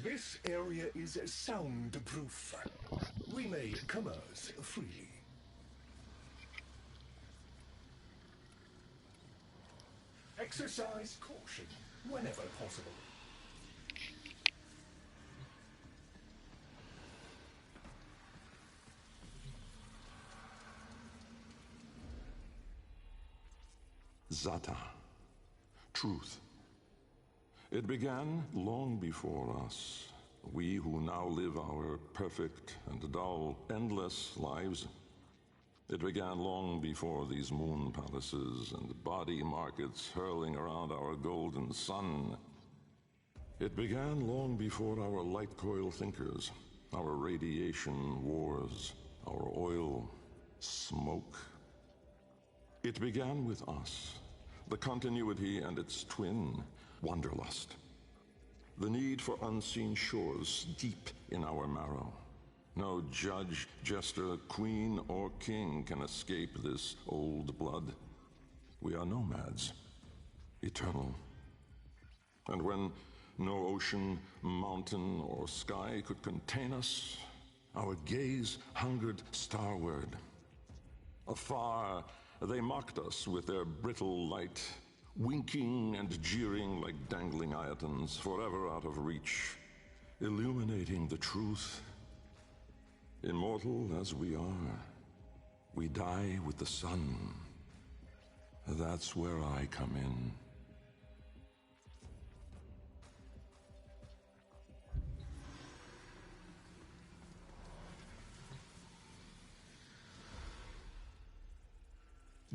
This area is soundproof. We may commerce freely. Exercise caution whenever possible. Zata. Truth. It began long before us. We who now live our perfect and dull, endless lives. It began long before these moon palaces and body markets hurling around our golden sun. It began long before our light coil thinkers, our radiation wars, our oil, smoke. It began with us, the continuity and its twin, wanderlust. The need for unseen shores deep in our marrow. No judge, jester, queen, or king can escape this old blood. We are nomads, eternal. And when no ocean, mountain, or sky could contain us, our gaze hungered starward. Afar, they mocked us with their brittle light, winking and jeering like dangling iotons, forever out of reach, illuminating the truth. Immortal as we are, we die with the sun. That's where I come in.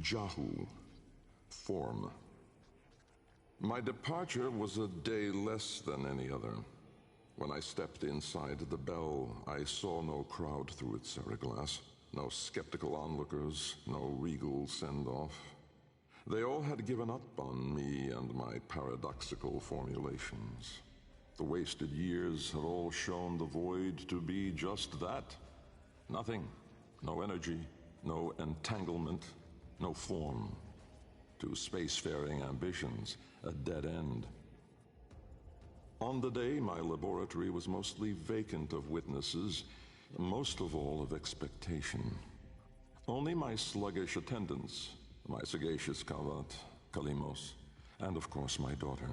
Jahu. Form. My departure was a day less than any other. When I stepped inside the bell, I saw no crowd through its seriglass, no skeptical onlookers, no regal send-off. They all had given up on me and my paradoxical formulations. The wasted years had all shown the void to be just that. Nothing. No energy, no entanglement, no form. To spacefaring ambitions, a dead end. On the day, my laboratory was mostly vacant of witnesses, most of all of expectation. Only my sluggish attendants, my sagacious Kavat, Kalimos, and of course my daughter.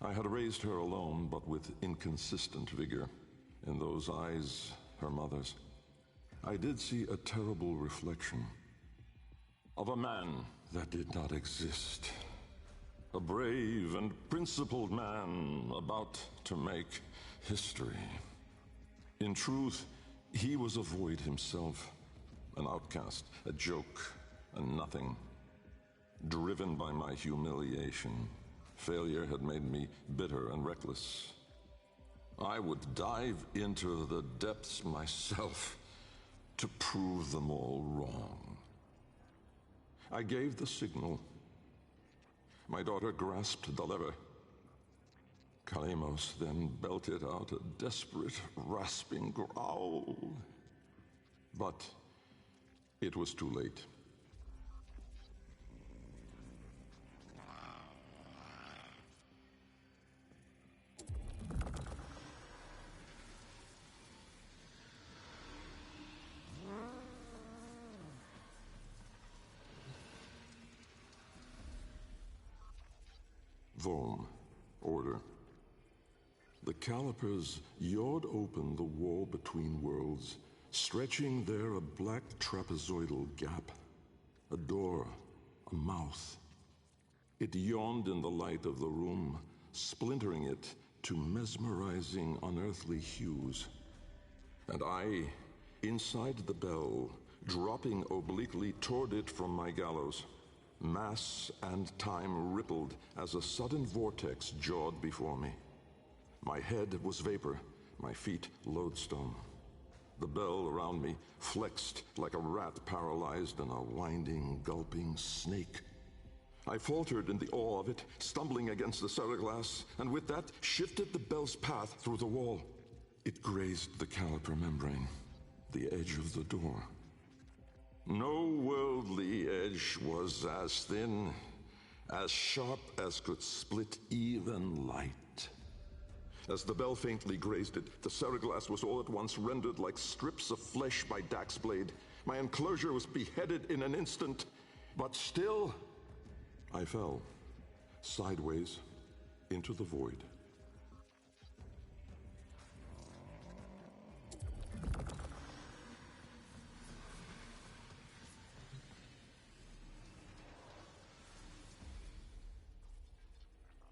I had raised her alone, but with inconsistent vigor. In those eyes, her mother's, I did see a terrible reflection of a man that did not exist. A brave and principled man about to make history. In truth, he was a void himself, an outcast, a joke, a nothing. Driven by my humiliation, failure had made me bitter and reckless. I would dive into the depths myself to prove them all wrong. I gave the signal. My daughter grasped the lever. Kalimos then belted out a desperate, rasping growl. But it was too late. Vom. Order. The calipers yawed open the wall between worlds, stretching there a black trapezoidal gap. A door. A mouth. It yawned in the light of the room, splintering it to mesmerizing, unearthly hues. And I, inside the bell, dropping obliquely toward it from my gallows. Mass and time rippled as a sudden vortex jawed before me. My head was vapor, my feet lodestone. The bell around me flexed like a rat paralyzed in a winding, gulping snake. I faltered in the awe of it, stumbling against the seriglass, and with that shifted the bell's path through the wall. It grazed the caliper membrane, the edge of the door. No worldly edge was as thin, as sharp as could split even light. As the bell faintly grazed it, the seriglass was all at once rendered like strips of flesh by Dak's blade. My enclosure was beheaded in an instant, but still I fell, sideways, into the void.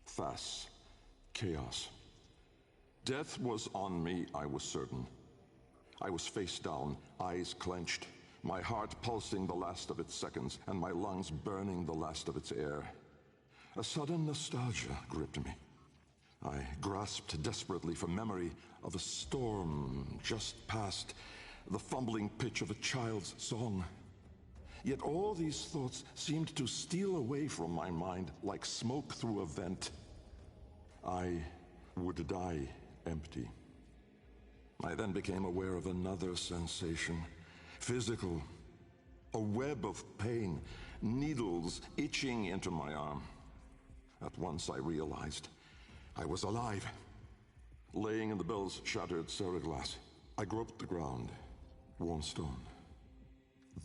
Thas. Chaos. Death was on me, I was certain. I was face down, eyes clenched, my heart pulsing the last of its seconds, and my lungs burning the last of its air. A sudden nostalgia gripped me. I grasped desperately for memory of a storm just past, the fumbling pitch of a child's song. Yet all these thoughts seemed to steal away from my mind like smoke through a vent. I would die empty. I then became aware of another sensation, physical, a web of pain, needles itching into my arm. At once I realized I was alive, laying in the bell's shattered seriglass. I groped the ground, warm stone,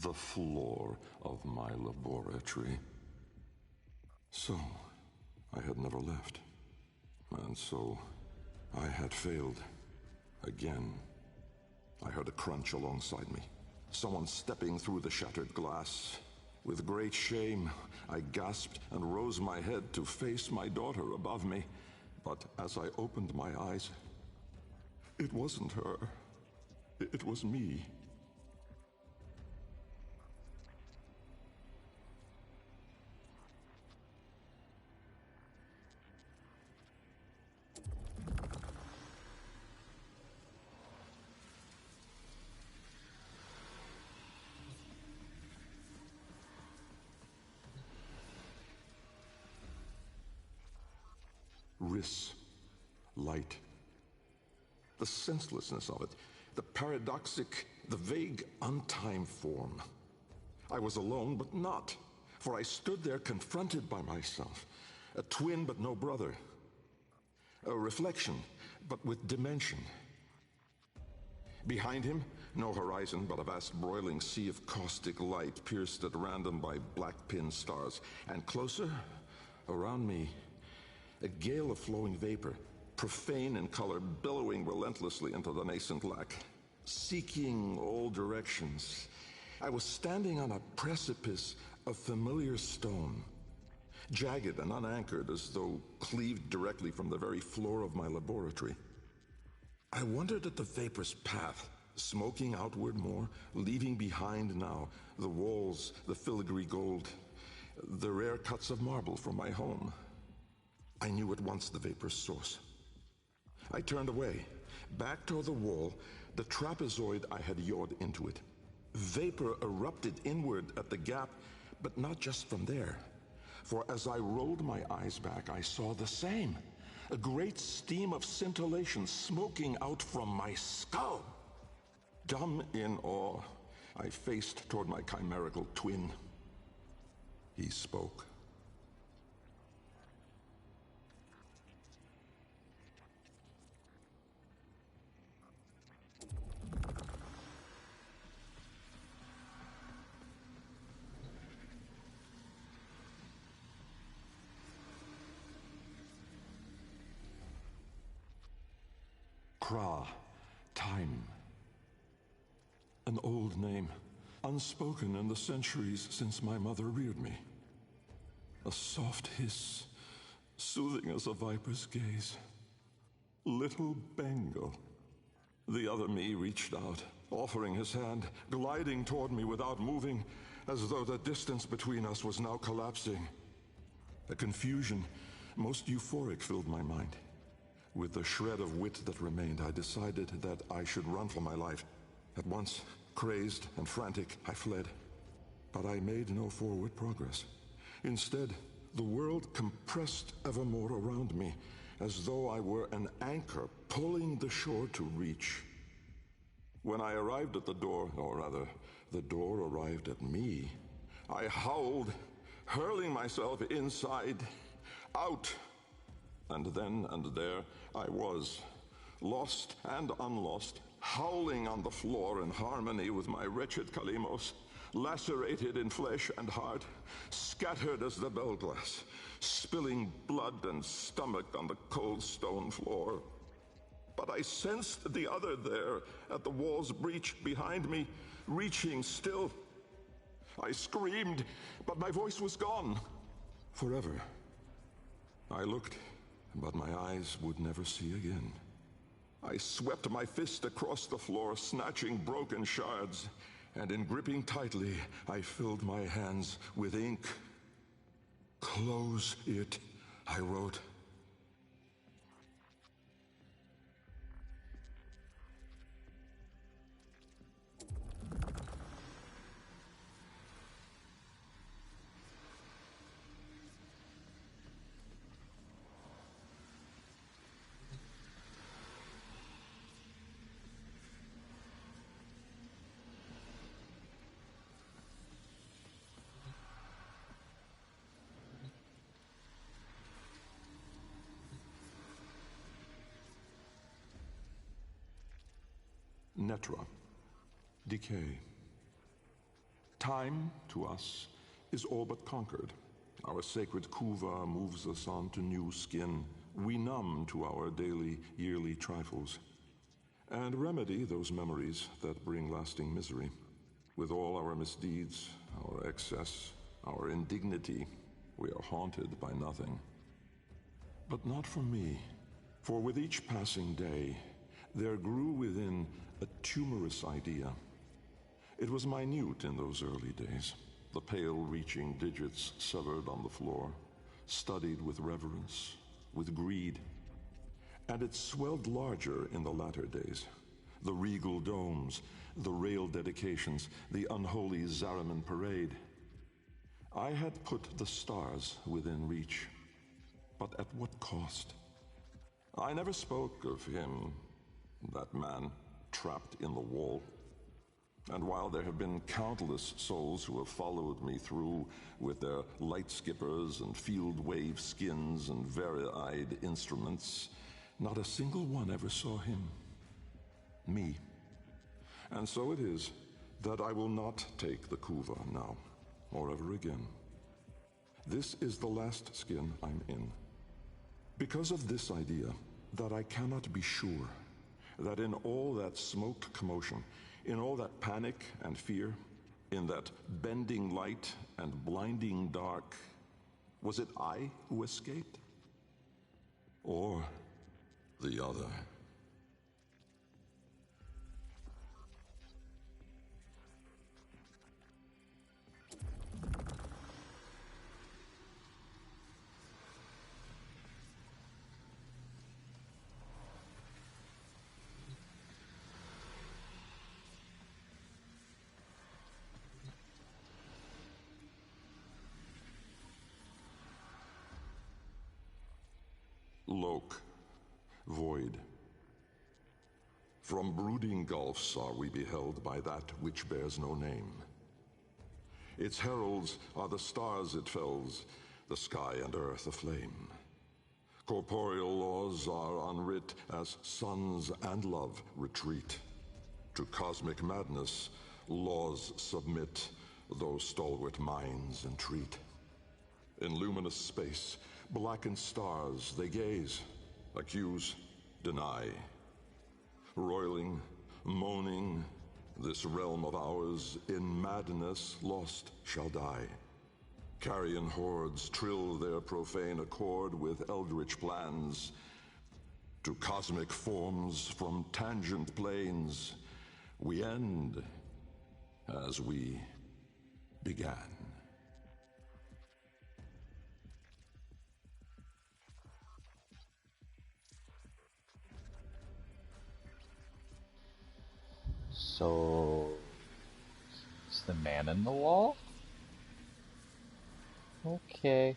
the floor of my laboratory. So, I had never left. And so, I had failed. Again. I heard a crunch alongside me. Someone stepping through the shattered glass. With great shame, I gasped and rose my head to face my daughter above me. But as I opened my eyes, it wasn't her. It was me. Riss. Light. The senselessness of it. The paradoxic, the vague, untimed form. I was alone, but not. For I stood there confronted by myself. A twin, but no brother. A reflection, but with dimension. Behind him, no horizon, but a vast broiling sea of caustic light pierced at random by black pin stars. And closer, around me, a gale of flowing vapor, profane in color, billowing relentlessly into the nascent lack, seeking all directions. I was standing on a precipice of familiar stone, jagged and unanchored as though cleaved directly from the very floor of my laboratory. I wondered at the vapor's path, smoking outward more, leaving behind now the walls, the filigree gold, the rare cuts of marble from my home. I knew at once the vapor's source. I turned away, back toward the wall, the trapezoid I had yawed into it. Vapor erupted inward at the gap, but not just from there. For as I rolled my eyes back, I saw the same. A great steam of scintillation smoking out from my skull. Dumb in awe, I faced toward my chimerical twin. He spoke. Kra, time. An old name, unspoken in the centuries since my mother reared me. A soft hiss, soothing as a viper's gaze. Little Bengal. The other me reached out, offering his hand, gliding toward me without moving, as though the distance between us was now collapsing. A confusion, most euphoric, filled my mind. With the shred of wit that remained, I decided that I should run for my life. At once, crazed and frantic, I fled. But I made no forward progress. Instead, the world compressed evermore around me, as though I were an anchor pulling the shore to reach. When I arrived at the door, or rather, the door arrived at me, I howled, hurling myself inside, out, And then and there I was, lost and unlost, howling on the floor in harmony with my wretched Deimos, lacerated in flesh and heart, scattered as the bell glass, spilling blood and stomach on the cold stone floor. But I sensed the other there at the wall's breach behind me, reaching still. I screamed, but my voice was gone. Forever. I looked, but my eyes would never see again. I swept my fist across the floor, snatching broken shards, and in gripping tightly, I filled my hands with ink. Close it, I wrote. Netra. Decay. Time, to us, is all but conquered. Our sacred kuva moves us on to new skin. We numb to our daily, yearly trifles, and remedy those memories that bring lasting misery. With all our misdeeds, our excess, our indignity, we are haunted by nothing. But not for me, for with each passing day, there grew within a tumorous idea. It was minute in those early days, the pale-reaching digits severed on the floor, studied with reverence, with greed. And it swelled larger in the latter days. The regal domes, the rail dedications, the unholy Zariman parade. I had put the stars within reach, but at what cost? I never spoke of him, that man, trapped in the wall. And while there have been countless souls who have followed me through with their light skippers and field wave skins and vari-eyed instruments, not a single one ever saw him. Me. And so it is that I will not take the kuva now, or ever again. This is the last skin I'm in. Because of this idea, that I cannot be sure that in all that smoked commotion, in all that panic and fear, in that bending light and blinding dark, was it I who escaped? Or the other? Loke, void. From brooding gulfs are we beheld by that which bears no name. Its heralds are the stars it fells, the sky and earth aflame. Corporeal laws are unwrit as suns and love retreat. To cosmic madness, laws submit, though stalwart minds entreat. In luminous space, blackened stars they gaze, accuse, deny. Roiling, moaning, this realm of ours in madness lost shall die. Carrion hordes trill their profane accord with eldritch plans. To cosmic forms from tangent planes, we end as we began. So, it's the man in the wall? Okay.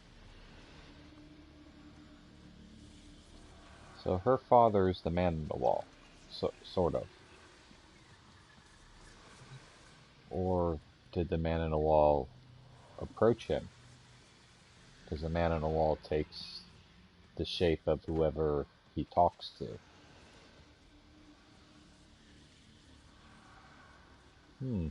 So her father is the man in the wall. So, sort of. Or did the man in the wall approach him? Because the man in the wall takes the shape of whoever he talks to. Hmm.